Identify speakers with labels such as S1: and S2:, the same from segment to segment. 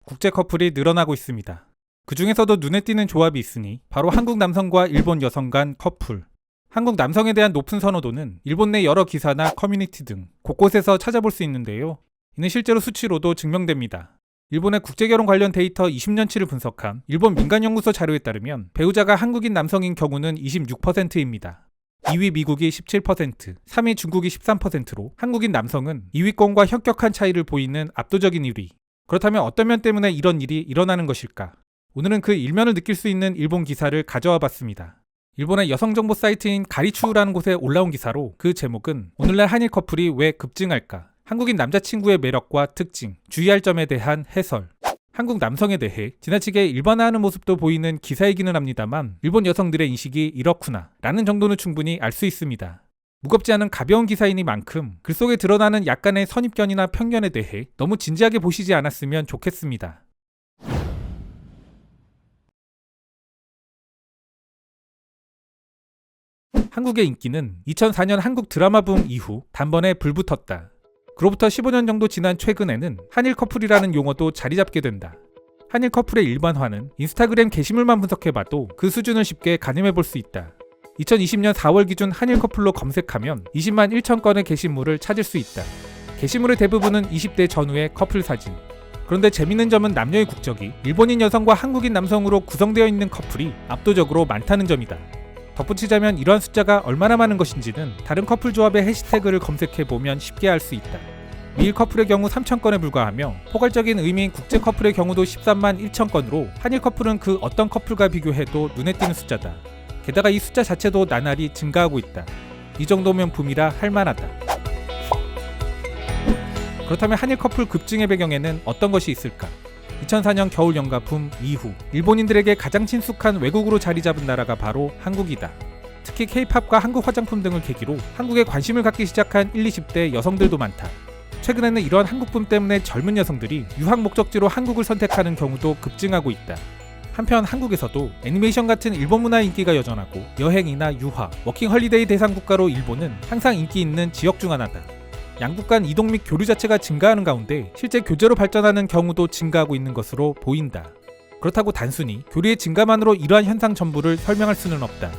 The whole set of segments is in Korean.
S1: 국제 커플이 늘어나고 있습니다. 그 중에서도 눈에 띄는 조합이 있으니 바로 한국 남성과 일본 여성 간 커플. 한국 남성에 대한 높은 선호도는 일본 내 여러 기사나 커뮤니티 등 곳곳에서 찾아볼 수 있는데요. 이는 실제로 수치로도 증명됩니다. 일본의 국제결혼 관련 데이터 20년치를 분석한 일본 민간연구소 자료에 따르면 배우자가 한국인 남성인 경우는 26%입니다. 2위 미국이 17%, 3위 중국이 13%로 한국인 남성은 2위권과 현격한 차이를 보이는 압도적인 1위. 그렇다면 어떤 면 때문에 이런 일이 일어나는 것일까? 오늘은 그 일면을 느낄 수 있는 일본 기사를 가져와 봤습니다. 일본의 여성정보 사이트인 가리추라는 곳에 올라온 기사로 그 제목은 오늘날 한일 커플이 왜 급증할까? 한국인 남자친구의 매력과 특징, 주의할 점에 대한 해설. 한국 남성에 대해 지나치게 일반화하는 모습도 보이는 기사이기는 합니다만 일본 여성들의 인식이 이렇구나 라는 정도는 충분히 알 수 있습니다. 무겁지 않은 가벼운 기사이니만큼 글 속에 드러나는 약간의 선입견이나 편견에 대해 너무 진지하게 보시지 않았으면 좋겠습니다. 한국의 인기는 2004년 한국 드라마 붐 이후 단번에 불붙었다. 그로부터 15년 정도 지난 최근에는 한일 커플이라는 용어도 자리 잡게 된다. 한일 커플의 일반화는 인스타그램 게시물만 분석해봐도 그 수준을 쉽게 가늠해볼 수 있다. 2020년 4월 기준 한일 커플로 검색하면 20만 1천 건의 게시물을 찾을 수 있다. 게시물의 대부분은 20대 전후의 커플 사진. 그런데 재밌는 점은 남녀의 국적이 일본인 여성과 한국인 남성으로 구성되어 있는 커플이 압도적으로 많다는 점이다. 덧붙이자면 이러한 숫자가 얼마나 많은 것인지는 다른 커플 조합의 해시태그를 검색해보면 쉽게 알 수 있다. 미일 커플의 경우 3,000건에 불과하며 포괄적인 의미인 국제 커플의 경우도 13만 1천 건으로 한일 커플은 그 어떤 커플과 비교해도 눈에 띄는 숫자다. 게다가 이 숫자 자체도 나날이 증가하고 있다. 이 정도면 붐이라 할 만하다. 그렇다면 한일 커플 급증의 배경에는 어떤 것이 있을까? 2004년 겨울 연가 붐 이후 일본인들에게 가장 친숙한 외국으로 자리 잡은 나라가 바로 한국이다. 특히 K-팝과 한국 화장품 등을 계기로 한국에 관심을 갖기 시작한 1, 20대 여성들도 많다. 최근에는 이러한 한국 붐 때문에 젊은 여성들이 유학 목적지로 한국을 선택하는 경우도 급증하고 있다. 한편 한국에서도 애니메이션 같은 일본 문화 인기가 여전하고 여행이나 유학, 워킹 헐리데이 대상 국가로 일본은 항상 인기 있는 지역 중 하나다. 양국 간 이동 및 교류 자체가 증가하는 가운데 실제 교제로 발전하는 경우도 증가하고 있는 것으로 보인다. 그렇다고 단순히 교류의 증가만으로 이러한 현상 전부를 설명할 수는 없다.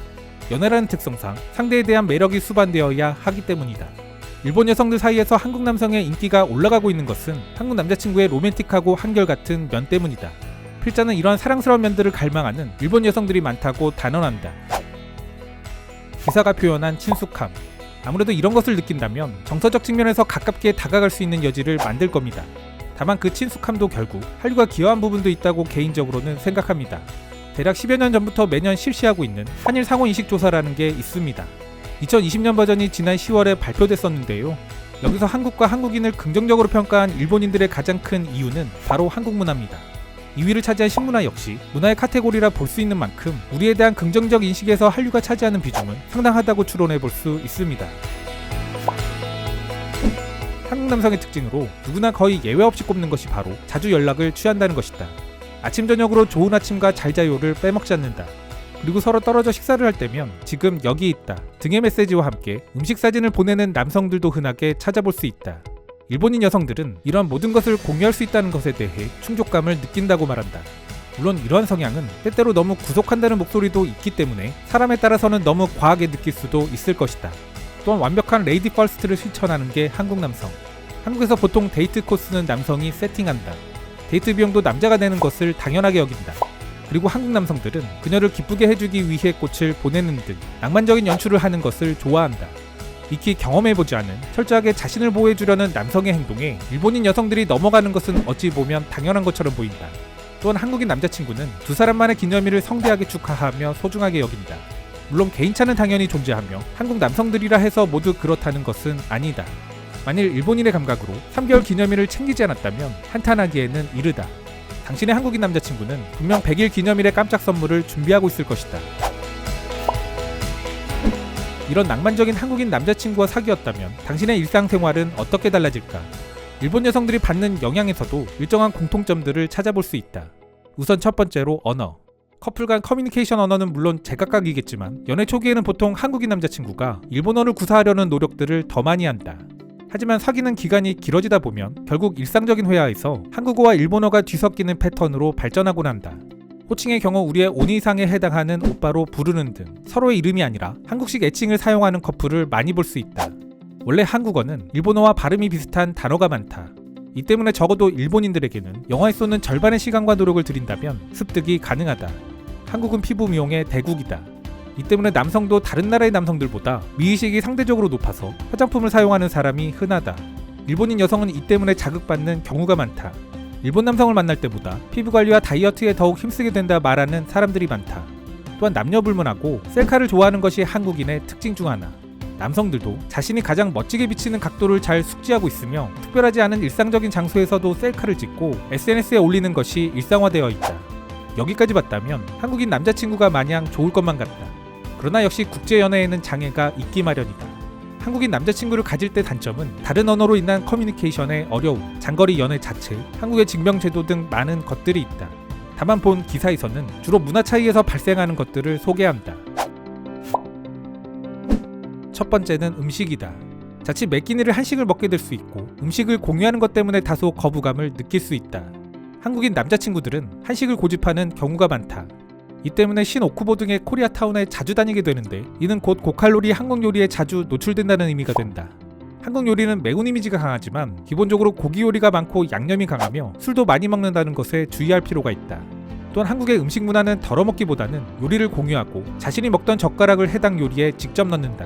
S1: 연애라는 특성상 상대에 대한 매력이 수반되어야 하기 때문이다. 일본 여성들 사이에서 한국 남성의 인기가 올라가고 있는 것은 한국 남자친구의 로맨틱하고 한결같은 면 때문이다. 필자는 이러한 사랑스러운 면들을 갈망하는 일본 여성들이 많다고 단언한다. 기사가 표현한 친숙함. 아무래도 이런 것을 느낀다면 정서적 측면에서 가깝게 다가갈 수 있는 여지를 만들 겁니다. 다만 그 친숙함도 결국 한류가 기여한 부분도 있다고 개인적으로는 생각합니다. 대략 10여 년 전부터 매년 실시하고 있는 한일 상호인식조사라는 게 있습니다. 2020년 버전이 지난 10월에 발표됐었는데요. 여기서 한국과 한국인을 긍정적으로 평가한 일본인들의 가장 큰 이유는 바로 한국 문화입니다. 2위를 차지한 식문화 역시 문화의 카테고리라 볼 수 있는 만큼 우리에 대한 긍정적 인식에서 한류가 차지하는 비중은 상당하다고 추론해 볼 수 있습니다. 한국 남성의 특징으로 누구나 거의 예외 없이 꼽는 것이 바로 자주 연락을 취한다는 것이다. 아침 저녁으로 좋은 아침과 잘 자요를 빼먹지 않는다. 그리고 서로 떨어져 식사를 할 때면 지금 여기 있다 등의 메시지와 함께 음식 사진을 보내는 남성들도 흔하게 찾아볼 수 있다. 일본인 여성들은 이런 모든 것을 공유할 수 있다는 것에 대해 충족감을 느낀다고 말한다. 물론 이러한 성향은 때때로 너무 구속한다는 목소리도 있기 때문에 사람에 따라서는 너무 과하게 느낄 수도 있을 것이다. 또한 완벽한 레이디 퍼스트를 실천하는 게 한국 남성. 한국에서 보통 데이트 코스는 남성이 세팅한다. 데이트 비용도 남자가 내는 것을 당연하게 여긴다. 그리고 한국 남성들은 그녀를 기쁘게 해주기 위해 꽃을 보내는 등 낭만적인 연출을 하는 것을 좋아한다. 익히 경험해보지 않은 철저하게 자신을 보호해주려는 남성의 행동에 일본인 여성들이 넘어가는 것은 어찌 보면 당연한 것처럼 보인다. 또한 한국인 남자친구는 두 사람만의 기념일을 성대하게 축하하며 소중하게 여긴다. 물론 개인차는 당연히 존재하며 한국 남성들이라 해서 모두 그렇다는 것은 아니다. 만일 일본인의 감각으로 3개월 기념일을 챙기지 않았다면 한탄하기에는 이르다. 당신의 한국인 남자친구는 분명 100일 기념일에 깜짝 선물을 준비하고 있을 것이다. 이런 낭만적인 한국인 남자친구와 사귀었다면 당신의 일상생활은 어떻게 달라질까? 일본 여성들이 받는 영향에서도 일정한 공통점들을 찾아볼 수 있다. 우선 첫 번째로 언어. 커플 간 커뮤니케이션 언어는 물론 제각각이겠지만 연애 초기에는 보통 한국인 남자친구가 일본어를 구사하려는 노력들을 더 많이 한다. 하지만 사귀는 기간이 길어지다 보면 결국 일상적인 회화에서 한국어와 일본어가 뒤섞이는 패턴으로 발전하곤 한다. 호칭의 경우 우리의 온 이상에 해당하는 오빠로 부르는 등 서로의 이름이 아니라 한국식 애칭을 사용하는 커플을 많이 볼 수 있다. 원래 한국어는 일본어와 발음이 비슷한 단어가 많다. 이 때문에 적어도 일본인들에게는 영어에 쏟는 절반의 시간과 노력을 들인다면 습득이 가능하다. 한국은 피부 미용의 대국이다. 이 때문에 남성도 다른 나라의 남성들보다 미의식이 상대적으로 높아서 화장품을 사용하는 사람이 흔하다. 일본인 여성은 이 때문에 자극받는 경우가 많다. 일본 남성을 만날 때보다 피부관리와 다이어트에 더욱 힘쓰게 된다 말하는 사람들이 많다. 또한 남녀불문하고 셀카를 좋아하는 것이 한국인의 특징 중 하나. 남성들도 자신이 가장 멋지게 비치는 각도를 잘 숙지하고 있으며 특별하지 않은 일상적인 장소에서도 셀카를 찍고 SNS에 올리는 것이 일상화되어 있다. 여기까지 봤다면 한국인 남자친구가 마냥 좋을 것만 같다. 그러나 역시 국제연애에는 장애가 있기 마련이다. 한국인 남자친구를 가질 때 단점은 다른 언어로 인한 커뮤니케이션의 어려움, 장거리 연애 자체, 한국의 징병제도 등 많은 것들이 있다. 다만 본 기사에서는 주로 문화 차이에서 발생하는 것들을 소개한다. 첫 번째는 음식이다. 자칫 매 끼니를 한식을 먹게 될 수 있고 음식을 공유하는 것 때문에 다소 거부감을 느낄 수 있다. 한국인 남자친구들은 한식을 고집하는 경우가 많다. 이 때문에 신오쿠보 등의 코리아타운에 자주 다니게 되는데 이는 곧 고칼로리 한국 요리에 자주 노출된다는 의미가 된다. 한국 요리는 매운 이미지가 강하지만 기본적으로 고기 요리가 많고 양념이 강하며 술도 많이 먹는다는 것에 주의할 필요가 있다. 또한 한국의 음식 문화는 덜어먹기보다는 요리를 공유하고 자신이 먹던 젓가락을 해당 요리에 직접 넣는다.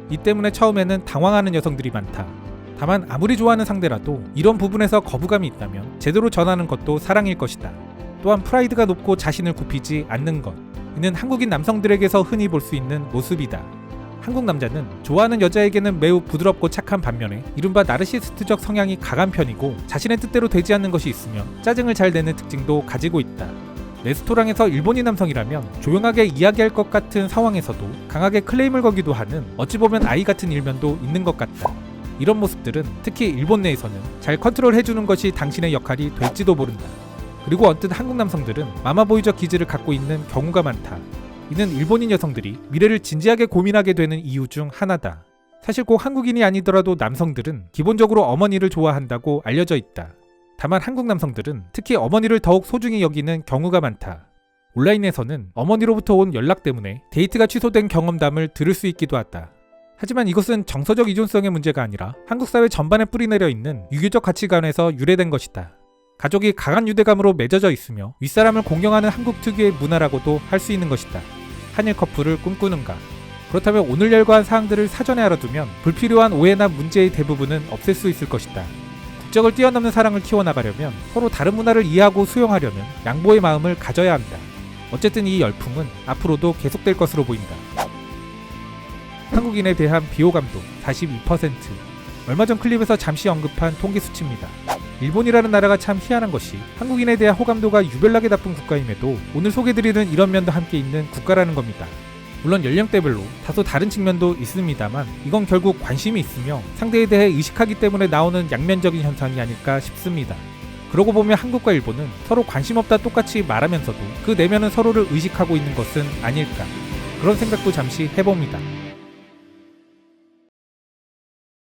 S1: 이 때문에 처음에는 당황하는 여성들이 많다. 다만 아무리 좋아하는 상대라도 이런 부분에서 거부감이 있다면 제대로 전하는 것도 사랑일 것이다. 또한 프라이드가 높고 자신을 굽히지 않는 것. 이는 한국인 남성들에게서 흔히 볼 수 있는 모습이다. 한국 남자는 좋아하는 여자에게는 매우 부드럽고 착한 반면에 이른바 나르시스트적 성향이 강한 편이고 자신의 뜻대로 되지 않는 것이 있으며 짜증을 잘 내는 특징도 가지고 있다. 레스토랑에서 일본인 남성이라면 조용하게 이야기할 것 같은 상황에서도 강하게 클레임을 걸기도 하는 어찌 보면 아이 같은 일면도 있는 것 같다. 이런 모습들은 특히 일본 내에서는 잘 컨트롤해주는 것이 당신의 역할이 될지도 모른다. 그리고 언뜻 한국 남성들은 마마보이적 기질을 갖고 있는 경우가 많다. 이는 일본인 여성들이 미래를 진지하게 고민하게 되는 이유 중 하나다. 사실 꼭 한국인이 아니더라도 남성들은 기본적으로 어머니를 좋아한다고 알려져 있다. 다만 한국 남성들은 특히 어머니를 더욱 소중히 여기는 경우가 많다. 온라인에서는 어머니로부터 온 연락 때문에 데이트가 취소된 경험담을 들을 수 있기도 하다. 하지만 이것은 정서적 이존성의 문제가 아니라 한국 사회 전반에 뿌리내려 있는 유교적 가치관에서 유래된 것이다. 가족이 강한 유대감으로 맺어져 있으며 윗사람을 공경하는 한국 특유의 문화라고도 할 수 있는 것이다. 한일 커플을 꿈꾸는가? 그렇다면 오늘 열거한 사항들을 사전에 알아두면 불필요한 오해나 문제의 대부분은 없앨 수 있을 것이다. 국적을 뛰어넘는 사랑을 키워나가려면 서로 다른 문화를 이해하고 수용하려는 양보의 마음을 가져야 한다. 어쨌든 이 열풍은 앞으로도 계속될 것으로 보인다. 한국인에 대한 비호감도 42%. 얼마 전 클립에서 잠시 언급한 통계 수치입니다. 일본이라는 나라가 참 희한한 것이 한국인에 대한 호감도가 유별나게 나쁜 국가임에도 오늘 소개드리는 이런 면도 함께 있는 국가라는 겁니다. 물론 연령대별로 다소 다른 측면도 있습니다만 이건 결국 관심이 있으며 상대에 대해 의식하기 때문에 나오는 양면적인 현상이 아닐까 싶습니다. 그러고 보면 한국과 일본은 서로 관심 없다 똑같이 말하면서도 그 내면은 서로를 의식하고 있는 것은 아닐까, 그런 생각도 잠시 해봅니다.